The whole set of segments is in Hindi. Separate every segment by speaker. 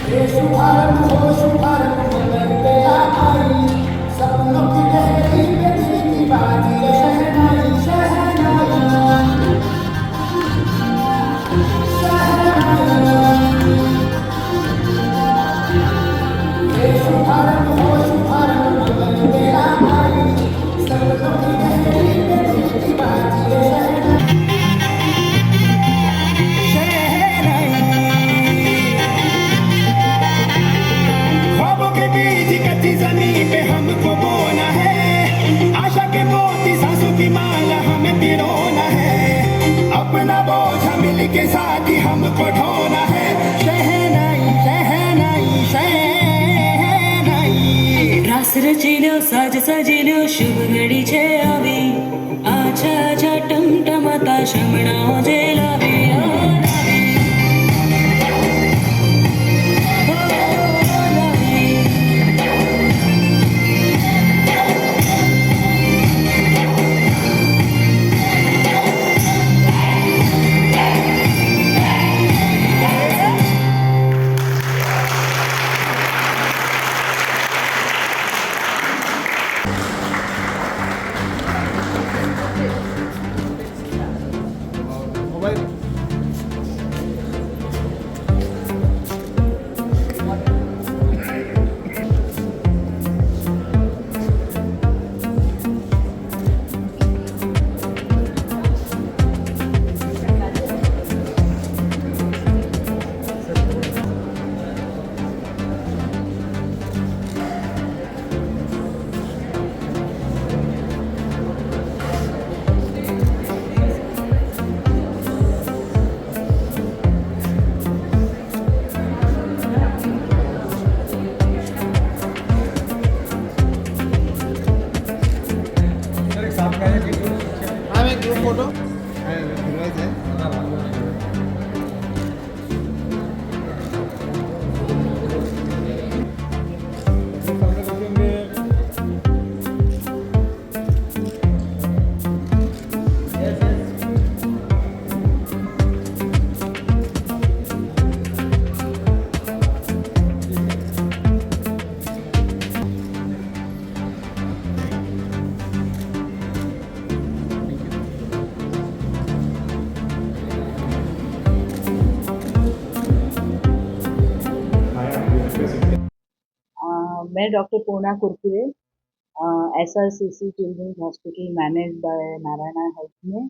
Speaker 1: ये शुभारंभ हो शुभारंभ मंगल बेला आई, सपनों की लहरी पे दिल की बाजी है शहनाई शहनाई शहनाई। ये शुभारंभ हो शुभारंभ मंगल बेला आई, सपनों की लहरी पे दिल की बाजी है ख्वाबों के बीज कच्ची जमीन पे हमको बोना है, आशा के मोती सांसों की माला हमें पिरोना है, अपना बोझ मिल के साथ ही हमको ढोना है, शहनाई शहनाई शहनाई। रास रचिलो साज सजिलो शुभ घड़ी छे आवी, आछा आछा टमटमाता शमणाओ जे लावी मैं doctor Purna Kurkure, SRCC children's hospital manage by Narayana health में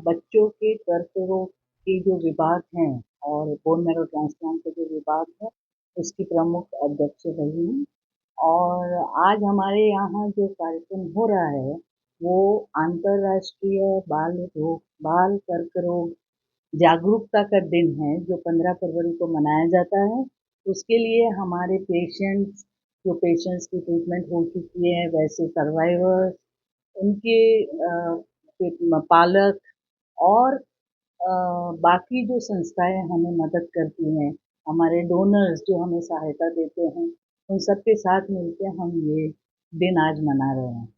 Speaker 1: बच्चों के कर्क रोग के जो विभाग हैं और बोन मैरो ट्रांसप्लांट के जो विभाग है उसकी प्रमुख अध्यक्ष रही हूँ। और आज हमारे यहाँ जो कार्यक्रम हो रहा है वो अंतर्राष्ट्रीय बाल कर्क रोग जागरूकता का दिन है जो 15 फरवरी को मनाया जाता है। उसके लिए हमारे पेशेंट्स की ट्रीटमेंट हो चुकी है, वैसे सर्वाइवर्स, उनके पालक और बाकी जो संस्थाएं हमें मदद करती हैं, हमारे डोनर्स जो हमें सहायता देते हैं, उन सबके साथ मिलकर हम ये दिन आज मना रहे हैं।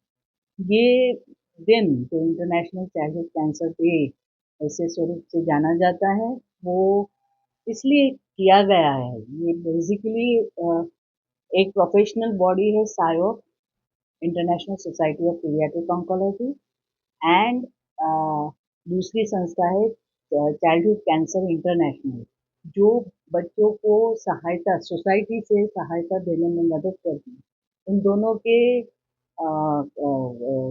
Speaker 1: ये दिन जो इंटरनेशनल चाइल्डहुड कैंसर डे ऐसे स्वरूप से जाना जाता है वो इसलिए किया गया है। ये बेसिकली एक प्रोफेशनल बॉडी है SIOP, international society of paediatric oncology, and दूसरी संस्था है चाइल्डहुड कैंसर इंटरनेशनल, जो बच्चों को सहायता सोसाइटी से सहायता देने में मदद करती है। इन दोनों के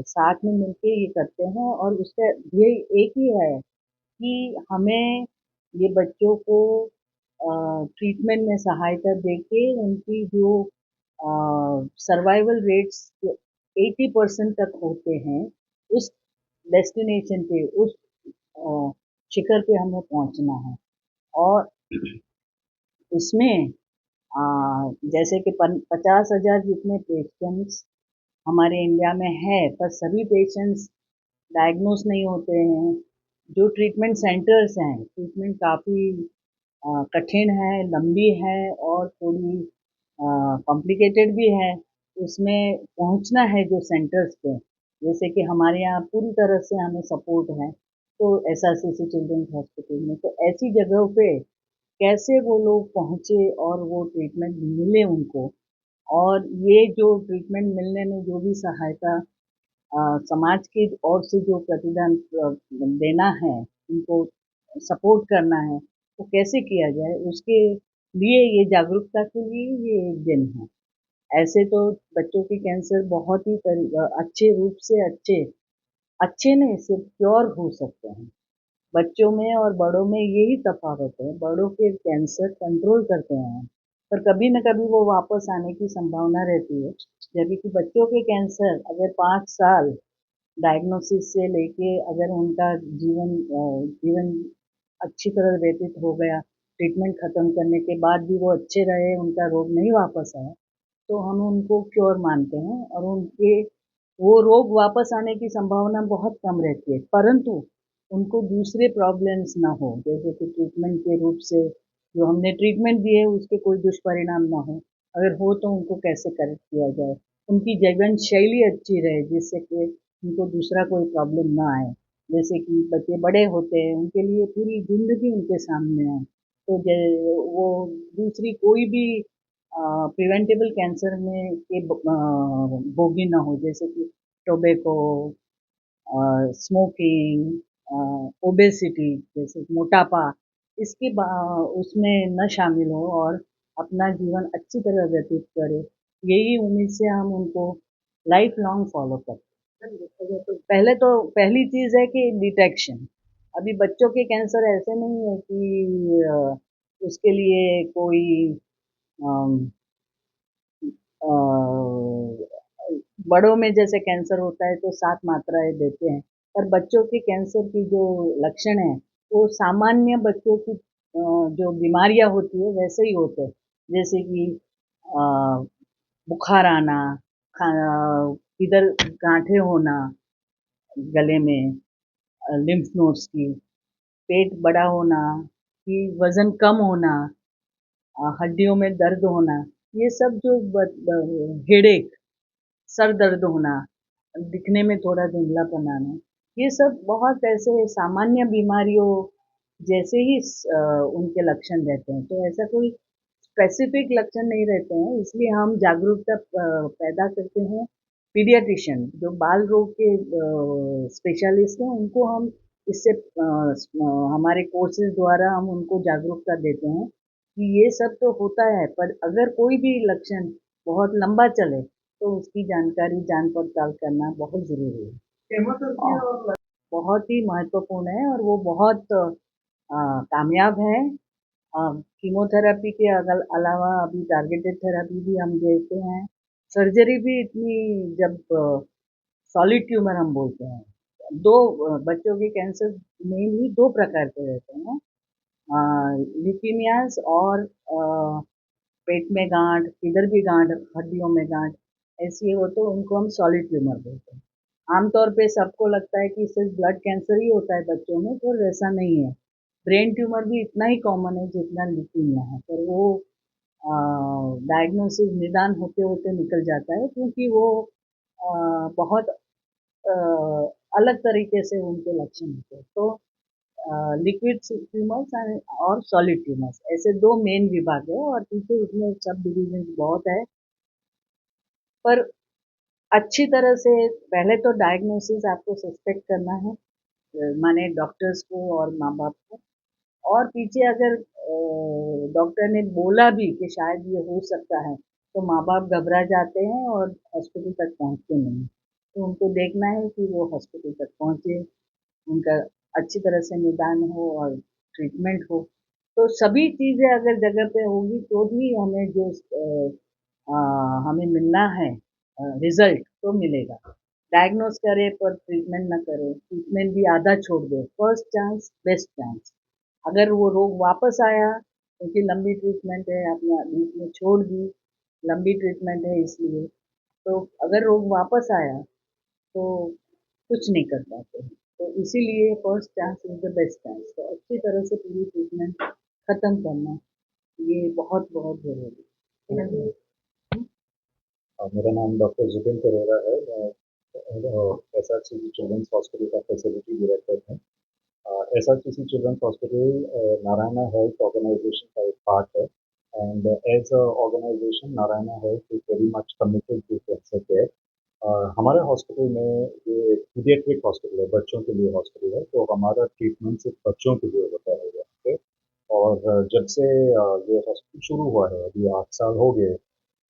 Speaker 1: साथ में मिलके ये करते हैं और उसका ध्येय एक ही है कि हमें ये बच्चों को ट्रीटमेंट में सहायता देके उनकी जो सर्वाइवल रेट्स 80% तक होते हैं, उस डेस्टिनेशन पे उस शिखर पे हमें पहुंचना है। और उसमें जैसे कि 50,000 जितने पेशेंट्स हमारे इंडिया में है, पर सभी पेशेंट्स डायग्नोस नहीं होते हैं। जो ट्रीटमेंट सेंटर्स हैं, ट्रीटमेंट काफ़ी कठिन है, लंबी है और थोड़ी कॉम्प्लिकेटेड भी है। उसमें पहुंचना है जो सेंटर्स पे, जैसे कि हमारे यहाँ पूरी तरह से हमें सपोर्ट है तो SRCC चिल्ड्रंस हॉस्पिटल में, तो ऐसी जगहों पे कैसे वो लोग पहुँचे और वो ट्रीटमेंट मिले उनको, और ये जो ट्रीटमेंट मिलने में जो भी सहायता समाज की ओर से जो प्रतिदान देना है, उनको सपोर्ट करना है, वो कैसे किया जाए, उसके लिए ये जागरूकता के लिए ये एक दिन है। ऐसे तो बच्चों के कैंसर बहुत ही अच्छे रूप से अच्छे अच्छे नहीं, सिर्फ क्योर हो सकते हैं। बच्चों में और बड़ों में यही तफावत है, बड़ों के कैंसर कंट्रोल करते हैं, पर कभी न कभी वो वापस आने की संभावना रहती है, जबकि बच्चों के कैंसर अगर 5 साल डायग्नोसिस से लेके अगर उनका जीवन अच्छी तरह व्यतीत हो गया, ट्रीटमेंट खत्म करने के बाद भी वो अच्छे रहे, उनका रोग नहीं वापस आया, तो हम उनको क्योर मानते हैं और उनके वो रोग वापस आने की संभावना बहुत कम रहती है। परंतु उनको दूसरे प्रॉब्लम्स ना हो, जैसे कि ट्रीटमेंट के रूप से जो हमने ट्रीटमेंट दिए उसके कोई दुष्परिणाम ना हो। अगर हो तो उनको कैसे करेक्ट किया जाए, उनकी जीवन शैली अच्छी रहे जिससे कि उनको दूसरा कोई प्रॉब्लम ना आए। जैसे कि बच्चे बड़े होते हैं, उनके लिए पूरी ज़िंदगी उनके सामने है। तो वो दूसरी कोई भी प्रिवेंटेबल कैंसर में के भोगी ना हो, जैसे कि टोबैको, स्मोकिंग, ओबेसिटी जैसे मोटापा, उसमें न शामिल हो और अपना जीवन अच्छी तरह व्यतीत करे। यही उम्मीद से हम उनको लाइफ लॉन्ग फॉलो करते हैं। देखा जाए तो पहली चीज़ है कि डिटेक्शन। अभी बच्चों के कैंसर ऐसे नहीं है कि उसके लिए कोई अम, अ, बड़ों में जैसे कैंसर होता है तो 7 मात्राएँ देते हैं, पर बच्चों के कैंसर की जो लक्षण हैं, वो सामान्य बच्चों की जो बीमारियाँ होती है वैसे ही होते हैं। जैसे कि अ, बुखार आना, खा इधर गाँठें होना गले में, लिम्फ नोड्स की, पेट बड़ा होना, कि वज़न कम होना, हड्डियों में दर्द होना, ये सब जो हेडेक, सर दर्द होना, दिखने में थोड़ा धुंधलापन आना, ये सब बहुत ऐसे सामान्य बीमारियों जैसे ही उनके लक्षण रहते हैं। तो ऐसा कोई स्पेसिफिक लक्षण नहीं रहते हैं, इसलिए हम जागरूकता पैदा करते हैं। पीडियाट्रिशियन जो बाल रोग के स्पेशलिस्ट हैं, उनको हम इससे हमारे कोर्सेज़ द्वारा हम उनको जागरूकता देते हैं कि ये सब तो होता है, पर अगर कोई भी लक्षण बहुत लंबा चले, तो उसकी जानकारी जान-पड़ताल करना बहुत ज़रूरी है। केमोथेरेपी और बहुत ही महत्वपूर्ण है और वो बहुत कामयाब है। कीमोथेरेपी के अलावा अभी टारगेटेड थेरेपी भी हम देते हैं। सर्जरी भी इतनी जब सॉलिड ट्यूमर हम बोलते हैं। 2 बच्चों के कैंसर मेनली 2 प्रकार के रहते हैं। ल्यूकीमियाज़ और पेट में गाँठ, किधर भी गाँठ, हड्डियों में गाँठ, ऐसी हो तो उनको हम सॉलिड ट्यूमर बोलते हैं। आमतौर पे सबको लगता है कि सिर्फ़ ब्लड कैंसर ही होता है बच्चों में, पर वैसा नहीं है। ब्रेन ट्यूमर भी इतना ही कॉमन है जितना ल्यूकीमिया है, पर वो डायग्नोसिस निदान होते-होते निकल जाता है क्योंकि वो बहुत अ, अलग तरीके से उनके लक्षण होते हैं। तो लिक्विड ट्यूमर्स और सॉलिड ट्यूमर्स ऐसे 2 मेन विभाग है और पीछे उसमें सब डिविजन्स बहुत है। पर अच्छी तरह से पहले तो डायग्नोसिस आपको सस्पेक्ट करना है, माने डॉक्टर्स को और माँ-बाप को, और पीछे अगर डॉक्टर ने बोला भी कि शायद ये हो सकता है, तो माँ-बाप घबरा जाते हैं और हॉस्पिटल तक पहुँचते नहीं हैं। तो उनको देखना है कि वो हॉस्पिटल तक पहुँचे, उनका अच्छी तरह से निदान हो और ट्रीटमेंट हो। तो सभी चीज़ें अगर जगह पे होंगी तो ही हमें जो हमें मिलना है रिज़ल्ट तो मिलेगा। डायग्नोज़ करे पर ट्रीटमेंट ना करे, ट्रीटमेंट भी आधा छोड़ दे, फर्स्ट चांस बेस्ट चांस। अगर वो रोग वापस आया, क्योंकि लंबी ट्रीटमेंट है, आपने बीच में छोड़ दी, लंबी ट्रीटमेंट है इसलिए, तो अगर रोग वापस आया, तो कुछ नहीं कर पाते हैं। तो इसीलिए first chance is the best chance. तो अच्छी तरह से पूरी ट्रीटमेंट खत्म करना, ये बहुत-बहुत ज़रूरी है।
Speaker 2: मेरा नाम डॉक्टर जुबिन परेरा है। मैं एसआरसीबी चिल्ड्रंस हॉस्पिटल का फैसिलिटी डायरेक्टर हूँ। SRCC Children's Hospital Narayana Health Organization का एक पार्ट है and as a organization Narayana Health is very much committed to cancer care. हमारे हॉस्पिटल में ये पीडियाट्रिक हॉस्पिटल है, बच्चों के लिए हॉस्पिटल है, तो हमारा ट्रीटमेंट सिर्फ बच्चों के लिए होता है यहाँ पे। और जब से ये हॉस्पिटल शुरू हुआ है, अभी 8 साल हो गए,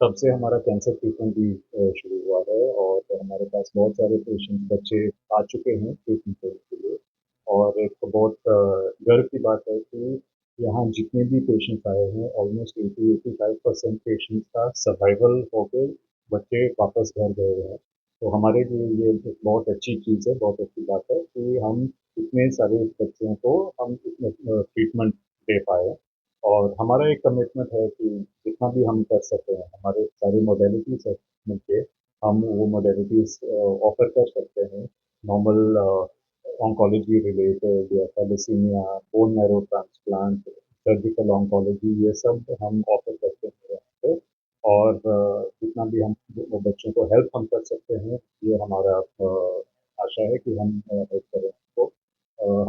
Speaker 2: तब से हमारा कैंसर ट्रीटमेंट भी शुरू हुआ है और हमारे पास बहुत सारे पेशेंट्स बच्चे आ चुके हैं ट्रीटमेंट लेने के लिए। और एक बहुत गर्व की बात है कि यहाँ जितने भी पेशेंट्स आए हैं ऑलमोस्ट 80-85% पेशेंट्स का सर्वाइवल हो के बच्चे वापस घर गए हैं। तो हमारे लिए ये एक बहुत अच्छी चीज़ है, बहुत अच्छी बात है कि हम इतने सारे बच्चों को हम इतने ट्रीटमेंट दे पाए। और हमारा एक कमिटमेंट है कि जितना भी हम कर सकते हैं, हमारे सारी मोडेलिटीज है मिलके, हम वो मोडेलिटीज ऑफर कर सकते हैं। नॉर्मल ऑन्कोलॉजी रिलेटेड या thalassemia, bone marrow transplant, surgical oncology, ये सब हम ऑफर करते हैं यहाँ पे। और जितना भी हम वो बच्चों को हेल्प हम कर सकते हैं, ये हमारा आशा है कि हम हेल्प करें उनको।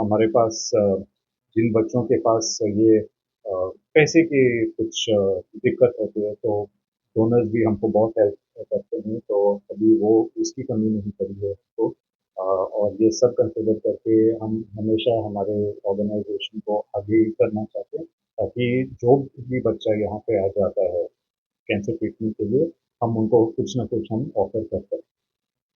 Speaker 2: हमारे पास जिन बच्चों के पास ये पैसे की कुछ दिक्कत होती है, तो डोनर्स भी हमको बहुत हेल्प करते हैं, तो अभी वो उसकी कमी नहीं पड़ी है हमको। और ये सब कंसिडर करके हम हमेशा हमारे ऑर्गेनाइजेशन को आगे करना चाहते हैं, ताकि जो भी बच्चा यहाँ पे आ जाता है कैंसर ट्रीटमेंट के लिए, हम उनको कुछ ना कुछ हम ऑफर करते हैं।